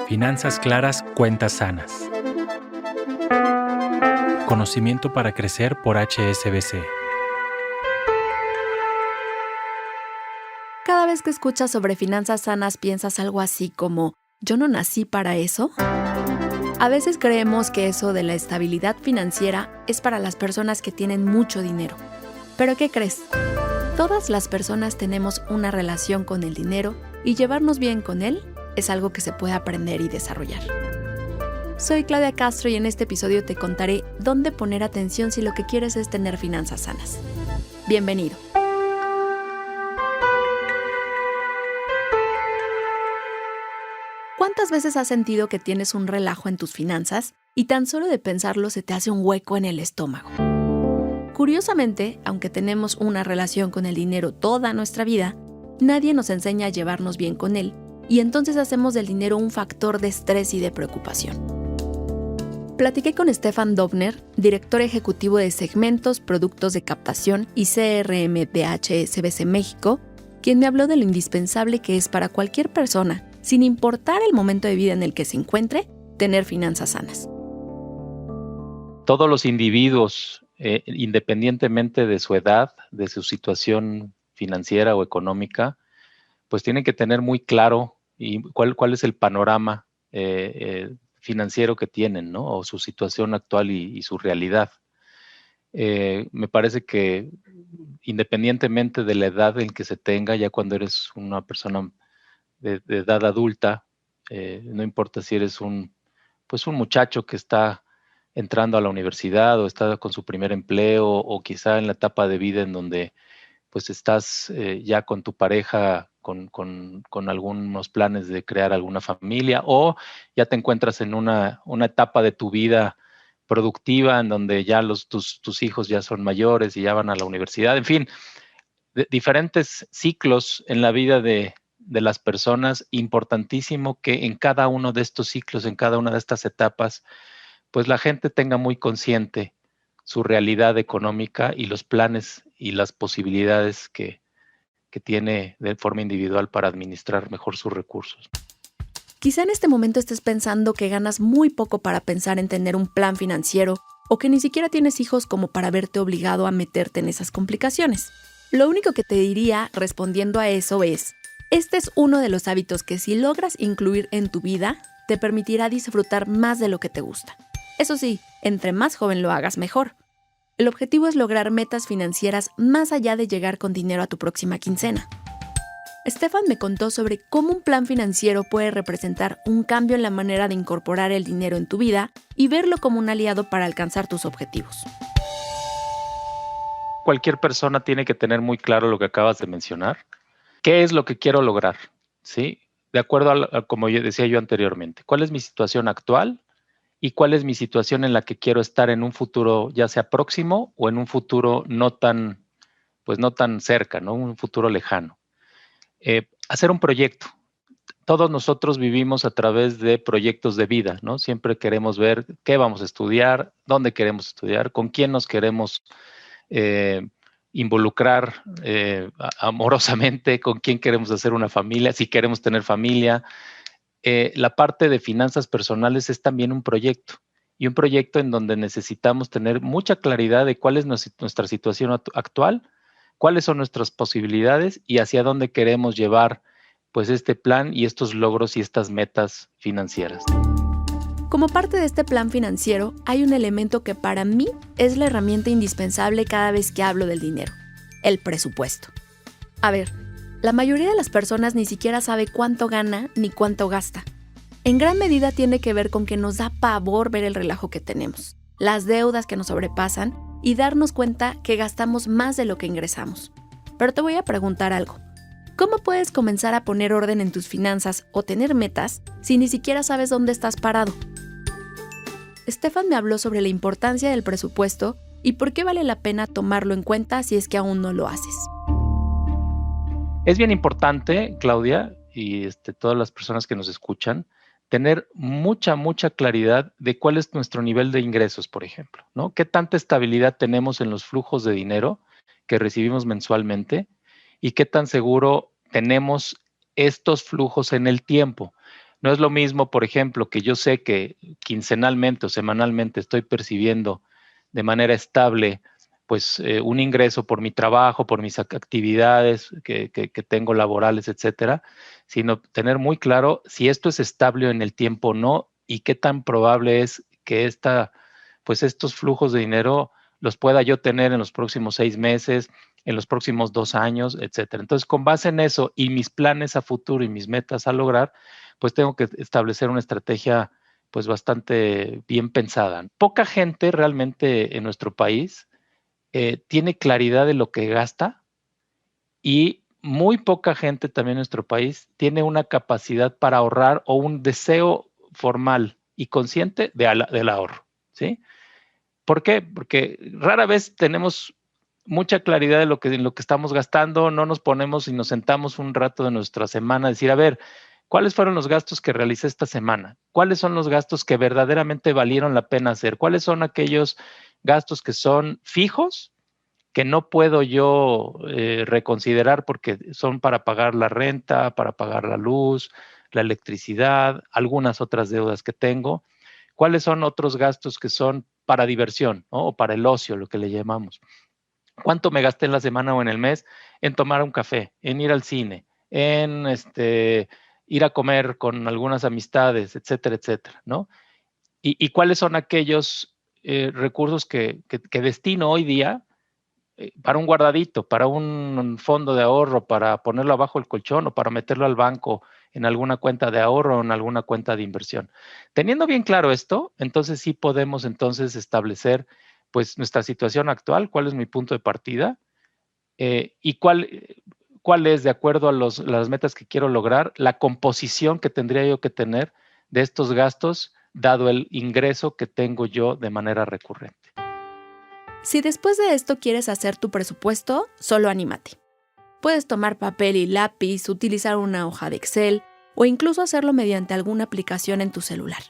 Finanzas claras, cuentas sanas. Conocimiento para crecer por HSBC. Cada vez que escuchas sobre finanzas sanas, ¿piensas algo así como «yo no nací para eso»? A veces creemos que eso de la estabilidad financiera es para las personas que tienen mucho dinero. ¿Pero qué crees? Todas las personas tenemos una relación con el dinero y llevarnos bien con él es algo que se puede aprender y desarrollar. Soy Claudia Castro y en este episodio te contaré dónde poner atención si lo que quieres es tener finanzas sanas. Bienvenido. ¿Cuántas veces has sentido que tienes un relajo en tus finanzas y tan solo de pensarlo se te hace un hueco en el estómago? Curiosamente, aunque tenemos una relación con el dinero toda nuestra vida, nadie nos enseña a llevarnos bien con él y entonces hacemos del dinero un factor de estrés y de preocupación. Platiqué con Stefan Dovner, director ejecutivo de segmentos, productos de captación y CRM de HSBC México, quien me habló de lo indispensable que es para cualquier persona, sin importar el momento de vida en el que se encuentre, tener finanzas sanas. Todos los individuos, independientemente de su edad, de su situación financiera o económica, pues tienen que tener muy claro cuál es el panorama financiero que tienen, ¿no? O su situación actual y su realidad. Me parece que independientemente de la edad en que se tenga, ya cuando eres una persona de edad adulta, no importa si eres un muchacho que está entrando a la universidad o está con su primer empleo o quizá en la etapa de vida en donde pues estás ya con tu pareja, con algunos planes de crear alguna familia, o ya te encuentras en una etapa de tu vida productiva en donde ya tus hijos ya son mayores y ya van a la universidad. En fin, diferentes ciclos en la vida de las personas. Importantísimo que en cada uno de estos ciclos, en cada una de estas etapas, pues la gente tenga muy consciente su realidad económica y los planes y las posibilidades que tiene de forma individual para administrar mejor sus recursos. Quizá en este momento estés pensando que ganas muy poco para pensar en tener un plan financiero o que ni siquiera tienes hijos como para verte obligado a meterte en esas complicaciones. Lo único que te diría respondiendo a eso es, este es uno de los hábitos que si logras incluir en tu vida, te permitirá disfrutar más de lo que te gusta. Eso sí, entre más joven lo hagas, mejor. El objetivo es lograr metas financieras más allá de llegar con dinero a tu próxima quincena. Stefan me contó sobre cómo un plan financiero puede representar un cambio en la manera de incorporar el dinero en tu vida y verlo como un aliado para alcanzar tus objetivos. Cualquier persona tiene que tener muy claro lo que acabas de mencionar. ¿Qué es lo que quiero lograr? ¿Sí? De acuerdo a como decía yo anteriormente, ¿cuál es mi situación actual? ¿Y cuál es mi situación en la que quiero estar en un futuro, ya sea próximo o en un futuro no tan cerca, ¿no? Un futuro lejano. Hacer un proyecto. Todos nosotros vivimos a través de proyectos de vida, ¿no? Siempre queremos ver qué vamos a estudiar, dónde queremos estudiar, con quién nos queremos involucrar amorosamente, con quién queremos hacer una familia, si queremos tener familia. La parte de finanzas personales es también un proyecto y un proyecto en donde necesitamos tener mucha claridad de cuál es nuestra situación actual, cuáles son nuestras posibilidades y hacia dónde queremos llevar pues este plan y estos logros y estas metas financieras. Como parte de este plan financiero, hay un elemento que para mí es la herramienta indispensable cada vez que hablo del dinero: el presupuesto. A ver, la mayoría de las personas ni siquiera sabe cuánto gana ni cuánto gasta. En gran medida tiene que ver con que nos da pavor ver el relajo que tenemos, las deudas que nos sobrepasan y darnos cuenta que gastamos más de lo que ingresamos. Pero te voy a preguntar algo. ¿Cómo puedes comenzar a poner orden en tus finanzas o tener metas si ni siquiera sabes dónde estás parado? Stefan me habló sobre la importancia del presupuesto y por qué vale la pena tomarlo en cuenta si es que aún no lo haces. Es bien importante, Claudia, y todas las personas que nos escuchan, tener mucha claridad de cuál es nuestro nivel de ingresos, por ejemplo, ¿no? ¿Qué tanta estabilidad tenemos en los flujos de dinero que recibimos mensualmente y qué tan seguro tenemos estos flujos en el tiempo. No es lo mismo, por ejemplo, que yo sé que quincenalmente o semanalmente estoy percibiendo de manera estable pues un ingreso por mi trabajo, por mis actividades que tengo laborales, etcétera, sino tener muy claro si esto es estable en el tiempo o no y qué tan probable es que pues estos flujos de dinero los pueda yo tener en los próximos 6 meses, en los próximos 2 años, etcétera. Entonces, con base en eso y mis planes a futuro y mis metas a lograr, pues tengo que establecer una estrategia pues bastante bien pensada. Poca gente realmente en nuestro país tiene claridad de lo que gasta y muy poca gente también en nuestro país tiene una capacidad para ahorrar o un deseo formal y consciente del ahorro, ¿sí? ¿Por qué? Porque rara vez tenemos mucha claridad de en lo que estamos gastando, no nos ponemos y nos sentamos un rato de nuestra semana a decir, a ver, ¿cuáles fueron los gastos que realicé esta semana? ¿Cuáles son los gastos que verdaderamente valieron la pena hacer? ¿Cuáles son aquellos gastos que son fijos, que no puedo yo reconsiderar porque son para pagar la renta, para pagar la luz, la electricidad, algunas otras deudas que tengo? ¿Cuáles son otros gastos que son para diversión, ¿no? O para el ocio, lo que le llamamos? ¿Cuánto me gasté en la semana o en el mes en tomar un café, en ir al cine, en ir a comer con algunas amistades, etcétera, etcétera, ¿no? ¿Y cuáles son aquellos recursos que destino hoy día para un guardadito, para un fondo de ahorro, para ponerlo abajo del colchón o para meterlo al banco en alguna cuenta de ahorro o en alguna cuenta de inversión? Teniendo bien claro esto, entonces sí podemos entonces establecer pues nuestra situación actual, cuál es mi punto de partida y cuál es, de acuerdo a las metas que quiero lograr, la composición que tendría yo que tener de estos gastos, dado el ingreso que tengo yo de manera recurrente. Si después de esto quieres hacer tu presupuesto, solo anímate. Puedes tomar papel y lápiz, utilizar una hoja de Excel o incluso hacerlo mediante alguna aplicación en tu celular.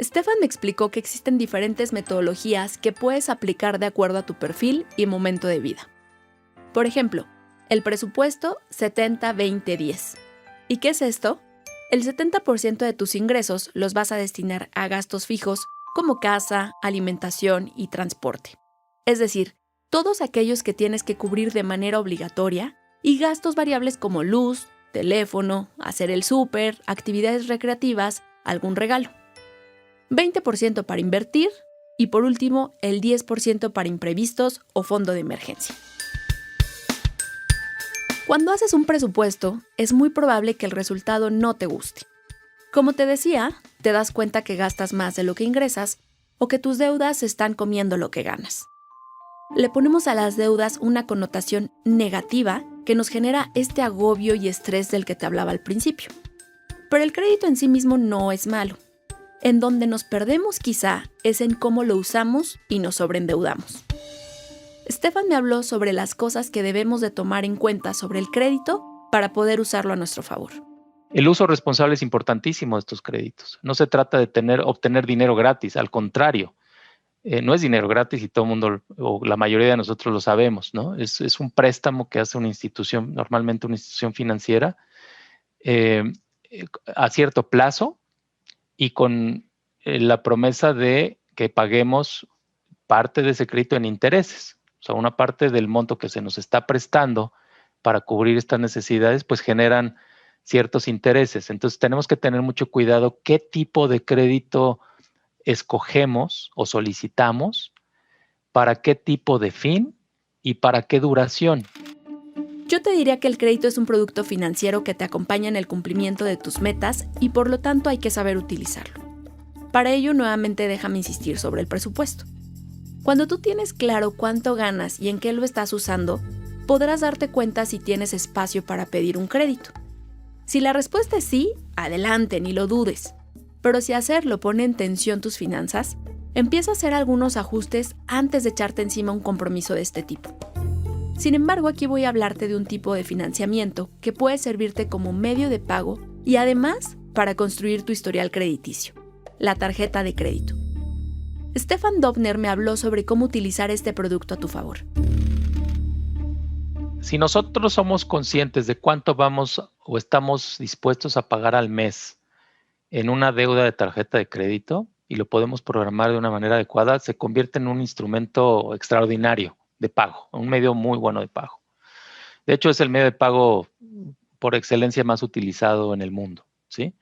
Stefan me explicó que existen diferentes metodologías que puedes aplicar de acuerdo a tu perfil y momento de vida. Por ejemplo, el presupuesto 70-20-10. ¿Y qué es esto? El 70% de tus ingresos los vas a destinar a gastos fijos como casa, alimentación y transporte. Es decir, todos aquellos que tienes que cubrir de manera obligatoria, y gastos variables como luz, teléfono, hacer el súper, actividades recreativas, algún regalo. 20% para invertir y por último el 10% para imprevistos o fondo de emergencia. Cuando haces un presupuesto, es muy probable que el resultado no te guste. Como te decía, te das cuenta que gastas más de lo que ingresas o que tus deudas están comiendo lo que ganas. Le ponemos a las deudas una connotación negativa que nos genera este agobio y estrés del que te hablaba al principio. Pero el crédito en sí mismo no es malo. En donde nos perdemos quizá es en cómo lo usamos y nos sobreendeudamos. Stefan me habló sobre las cosas que debemos de tomar en cuenta sobre el crédito para poder usarlo a nuestro favor. El uso responsable es importantísimo de estos créditos. No se trata de obtener dinero gratis, al contrario. No es dinero gratis y todo el mundo, o la mayoría de nosotros lo sabemos, ¿no? Es un préstamo que hace una institución, normalmente una institución financiera, a cierto plazo y con la promesa de que paguemos parte de ese crédito en intereses. O sea, una parte del monto que se nos está prestando para cubrir estas necesidades, pues generan ciertos intereses. Entonces, tenemos que tener mucho cuidado qué tipo de crédito escogemos o solicitamos, para qué tipo de fin y para qué duración. Yo te diría que el crédito es un producto financiero que te acompaña en el cumplimiento de tus metas y por lo tanto hay que saber utilizarlo. Para ello, nuevamente déjame insistir sobre el presupuesto. Cuando tú tienes claro cuánto ganas y en qué lo estás usando, podrás darte cuenta si tienes espacio para pedir un crédito. Si la respuesta es sí, adelante, ni lo dudes. Pero si hacerlo pone en tensión tus finanzas, empieza a hacer algunos ajustes antes de echarte encima un compromiso de este tipo. Sin embargo, aquí voy a hablarte de un tipo de financiamiento que puede servirte como medio de pago y además para construir tu historial crediticio, la tarjeta de crédito. Stefan Dovner me habló sobre cómo utilizar este producto a tu favor. Si nosotros somos conscientes de cuánto vamos o estamos dispuestos a pagar al mes en una deuda de tarjeta de crédito y lo podemos programar de una manera adecuada, se convierte en un instrumento extraordinario de pago, un medio muy bueno de pago. De hecho, es el medio de pago por excelencia más utilizado en el mundo, ¿sí?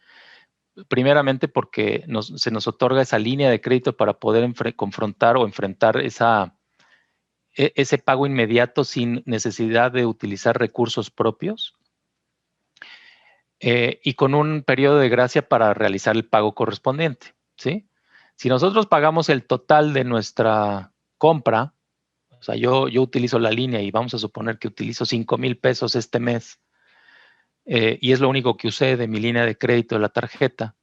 Primeramente porque se nos otorga esa línea de crédito para poder confrontar o enfrentar ese pago inmediato sin necesidad de utilizar recursos propios y con un periodo de gracia para realizar el pago correspondiente, ¿sí? Si nosotros pagamos el total de nuestra compra, o sea, yo utilizo la línea y vamos a suponer que utilizo 5,000 pesos este mes y es lo único que usé de mi línea de crédito de la tarjeta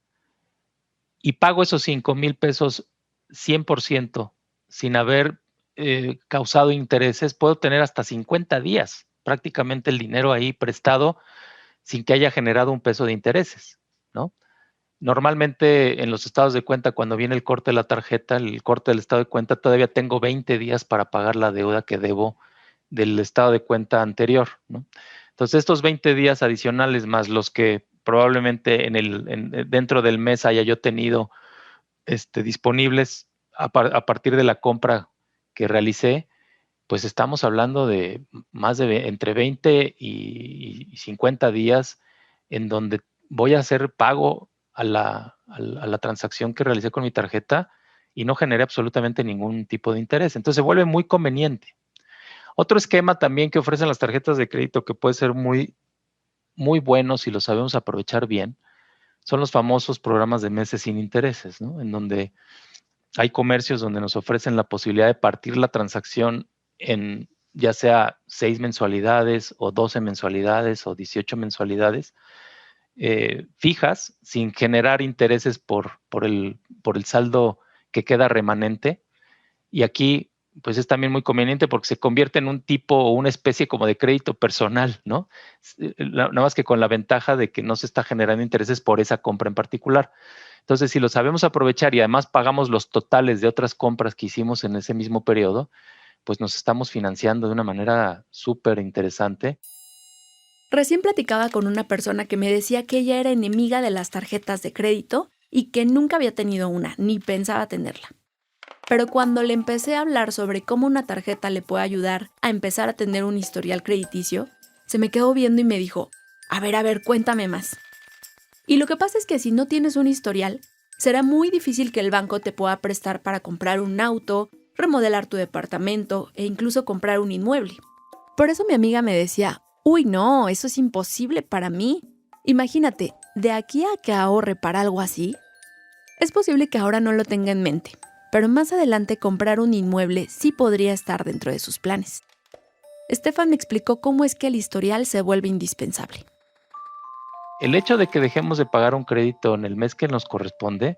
y pago esos 5,000 pesos 100% sin haber causado intereses, puedo tener hasta 50 días prácticamente el dinero ahí prestado sin que haya generado un peso de intereses, ¿no? Normalmente en los estados de cuenta, cuando viene el corte de la tarjeta, el corte del estado de cuenta, todavía tengo 20 días para pagar la deuda que debo del estado de cuenta anterior, ¿no? Entonces, estos 20 días adicionales más los que probablemente dentro del mes haya yo tenido disponibles a partir de la compra que realicé, pues estamos hablando de más de entre 20 y 50 días en donde voy a hacer pago a la transacción que realicé con mi tarjeta y no generé absolutamente ningún tipo de interés. Entonces se vuelve muy conveniente. Otro esquema también que ofrecen las tarjetas de crédito que puede ser muy, muy bueno si lo sabemos aprovechar bien, son los famosos programas de meses sin intereses, ¿no? En donde hay comercios donde nos ofrecen la posibilidad de partir la transacción en ya sea 6 mensualidades o 12 mensualidades o 18 mensualidades fijas sin generar intereses por el saldo que queda remanente. Y aquí pues es también muy conveniente porque se convierte en un tipo o una especie como de crédito personal, ¿no? Nada más que con la ventaja de que no se está generando intereses por esa compra en particular. Entonces, si lo sabemos aprovechar y además pagamos los totales de otras compras que hicimos en ese mismo periodo, pues nos estamos financiando de una manera súper interesante. Recién platicaba con una persona que me decía que ella era enemiga de las tarjetas de crédito y que nunca había tenido una, ni pensaba tenerla. Pero cuando le empecé a hablar sobre cómo una tarjeta le puede ayudar a empezar a tener un historial crediticio, se me quedó viendo y me dijo, a ver, cuéntame más. Y lo que pasa es que si no tienes un historial, será muy difícil que el banco te pueda prestar para comprar un auto, remodelar tu departamento e incluso comprar un inmueble. Por eso mi amiga me decía, uy, no, eso es imposible para mí. Imagínate, de aquí a que ahorre para algo así, es posible que ahora no lo tenga en mente, pero más adelante comprar un inmueble sí podría estar dentro de sus planes. Estefan me explicó cómo es que el historial se vuelve indispensable. El hecho de que dejemos de pagar un crédito en el mes que nos corresponde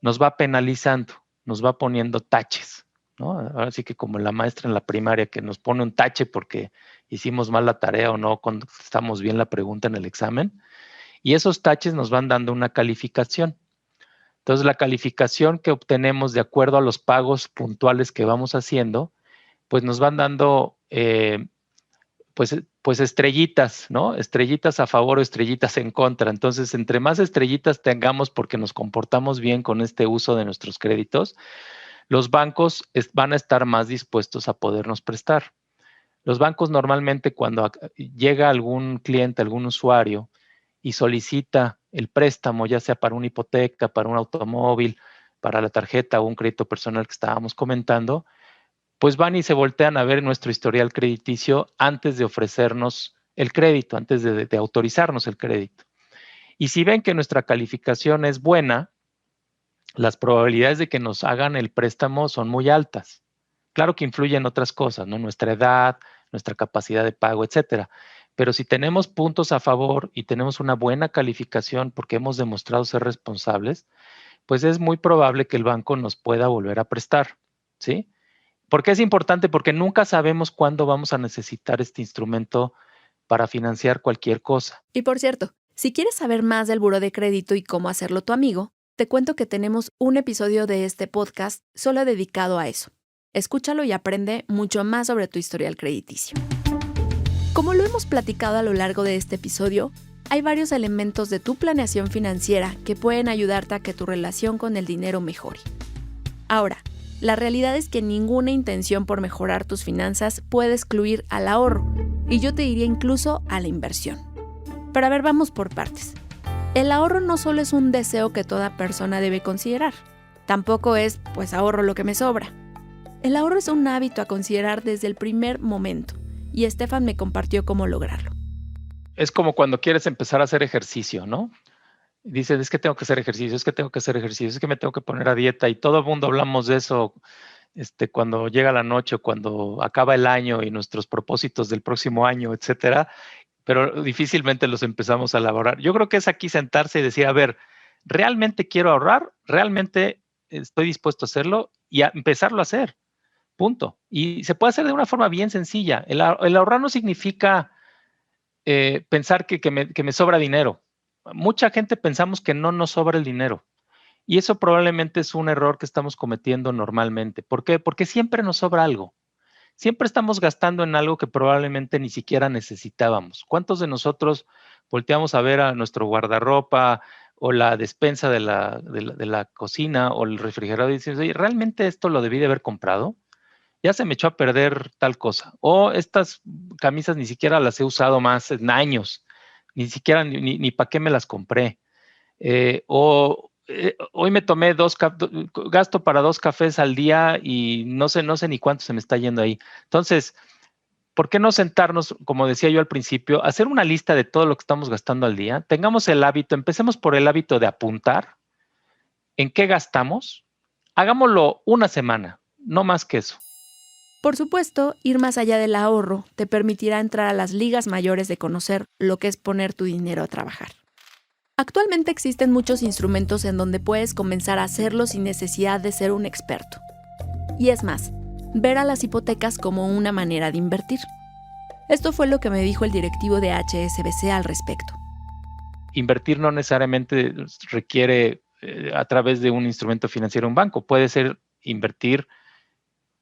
nos va penalizando, nos va poniendo taches, ¿no? Ahora sí que como la maestra en la primaria que nos pone un tache porque hicimos mal la tarea o no contestamos bien la pregunta en el examen, y esos taches nos van dando una calificación. Entonces, la calificación que obtenemos de acuerdo a los pagos puntuales que vamos haciendo, pues nos van dando pues estrellitas, ¿no? Estrellitas a favor o estrellitas en contra. Entonces, entre más estrellitas tengamos porque nos comportamos bien con este uso de nuestros créditos, los bancos van a estar más dispuestos a podernos prestar. Los bancos normalmente cuando llega algún cliente, algún usuario y solicita el préstamo, ya sea para una hipoteca, para un automóvil, para la tarjeta o un crédito personal que estábamos comentando, pues van y se voltean a ver nuestro historial crediticio antes de ofrecernos el crédito, antes de autorizarnos el crédito. Y si ven que nuestra calificación es buena, las probabilidades de que nos hagan el préstamo son muy altas. Claro que influyen otras cosas, ¿no? Nuestra edad, nuestra capacidad de pago, etcétera. Pero si tenemos puntos a favor y tenemos una buena calificación porque hemos demostrado ser responsables, pues es muy probable que el banco nos pueda volver a prestar, ¿sí? ¿Por qué es importante? Porque nunca sabemos cuándo vamos a necesitar este instrumento para financiar cualquier cosa. Y por cierto, si quieres saber más del buró de crédito y cómo hacerlo tu amigo, te cuento que tenemos un episodio de este podcast solo dedicado a eso. Escúchalo y aprende mucho más sobre tu historial crediticio. Como lo hemos platicado a lo largo de este episodio, hay varios elementos de tu planeación financiera que pueden ayudarte a que tu relación con el dinero mejore. Ahora, la realidad es que ninguna intención por mejorar tus finanzas puede excluir al ahorro, y yo te diría incluso a la inversión. Pero a ver, vamos por partes. El ahorro no solo es un deseo que toda persona debe considerar, tampoco es, pues ahorro lo que me sobra. El ahorro es un hábito a considerar desde el primer momento, y Estefan me compartió cómo lograrlo. Es como cuando quieres empezar a hacer ejercicio, ¿no? Dices, es que tengo que hacer ejercicio, es que tengo que hacer ejercicio, es que me tengo que poner a dieta, y todo el mundo hablamos de eso cuando llega la noche, cuando acaba el año y nuestros propósitos del próximo año, etcétera, pero difícilmente los empezamos a elaborar. Yo creo que es aquí sentarse y decir, a ver, ¿realmente quiero ahorrar? ¿Realmente estoy dispuesto a hacerlo? Y a empezarlo a hacer, punto. Y se puede hacer de una forma bien sencilla. El ahorrar no significa pensar que me sobra dinero. Mucha gente pensamos que no nos sobra el dinero. Y eso probablemente es un error que estamos cometiendo normalmente. ¿Por qué? Porque siempre nos sobra algo. Siempre estamos gastando en algo que probablemente ni siquiera necesitábamos. ¿Cuántos de nosotros volteamos a ver a nuestro guardarropa o la despensa de la cocina o el refrigerador y decimos, oye, ¿realmente esto lo debí de haber comprado? Ya se me echó a perder tal cosa. O estas camisas ni siquiera las he usado más en años. Ni siquiera ni para qué me las compré. Hoy me tomé gasto para 2 cafés al día y no sé ni cuánto se me está yendo ahí. Entonces, ¿por qué no sentarnos, como decía yo al principio, hacer una lista de todo lo que estamos gastando al día? Tengamos el hábito, empecemos por el hábito de apuntar en qué gastamos. Hagámoslo una semana, no más que eso. Por supuesto, ir más allá del ahorro te permitirá entrar a las ligas mayores de conocer lo que es poner tu dinero a trabajar. Actualmente existen muchos instrumentos en donde puedes comenzar a hacerlo sin necesidad de ser un experto. Y es más, ver a las hipotecas como una manera de invertir. Esto fue lo que me dijo el directivo de HSBC al respecto. Invertir no necesariamente requiere a través de un instrumento financiero, un banco. Puede ser invertir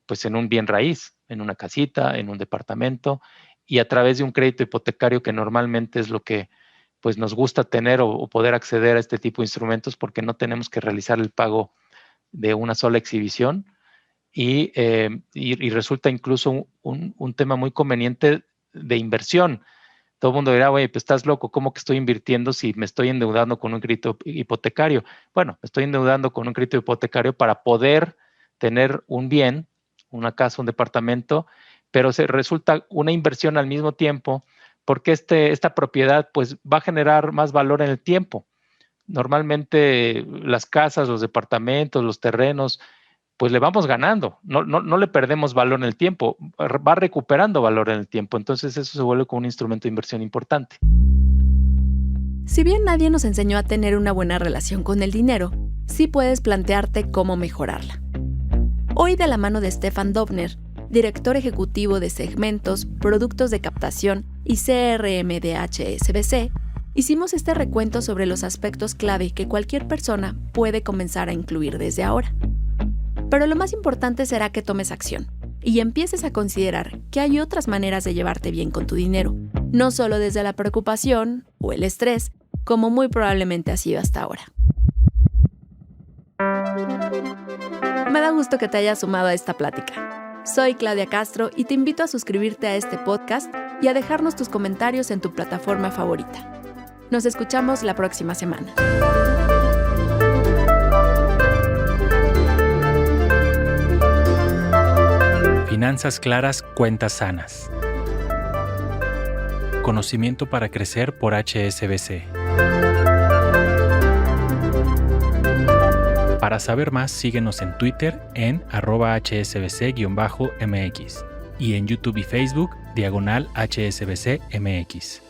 pues en un bien raíz, en una casita, en un departamento, y a través de un crédito hipotecario, que normalmente es lo que pues nos gusta tener o poder acceder a este tipo de instrumentos, porque no tenemos que realizar el pago de una sola exhibición y resulta incluso un tema muy conveniente de inversión. Todo el mundo dirá, oye, pues estás loco, ¿cómo que estoy invirtiendo si me estoy endeudando con un crédito hipotecario? Bueno, me estoy endeudando con un crédito hipotecario para poder tener un bien, una casa, un departamento, pero se resulta una inversión al mismo tiempo, porque esta propiedad pues va a generar más valor en el tiempo. Normalmente las casas, los departamentos, los terrenos, pues le vamos ganando, no le perdemos valor en el tiempo, va recuperando valor en el tiempo, entonces eso se vuelve como un instrumento de inversión importante. Si bien nadie nos enseñó a tener una buena relación con el dinero, sí puedes plantearte cómo mejorarla. Hoy, de la mano de Stefan Dovner, director ejecutivo de segmentos, productos de captación y CRM de HSBC, hicimos este recuento sobre los aspectos clave que cualquier persona puede comenzar a incluir desde ahora. Pero lo más importante será que tomes acción y empieces a considerar que hay otras maneras de llevarte bien con tu dinero, no solo desde la preocupación o el estrés, como muy probablemente ha sido hasta ahora. Me da gusto que te hayas sumado a esta plática. Soy Claudia Castro y te invito a suscribirte a este podcast y a dejarnos tus comentarios en tu plataforma favorita. Nos escuchamos la próxima semana. Finanzas claras, cuentas sanas. Conocimiento para crecer por HSBC. Para saber más, síguenos en Twitter en @HSBC_MX y en YouTube y Facebook /HSBC MX.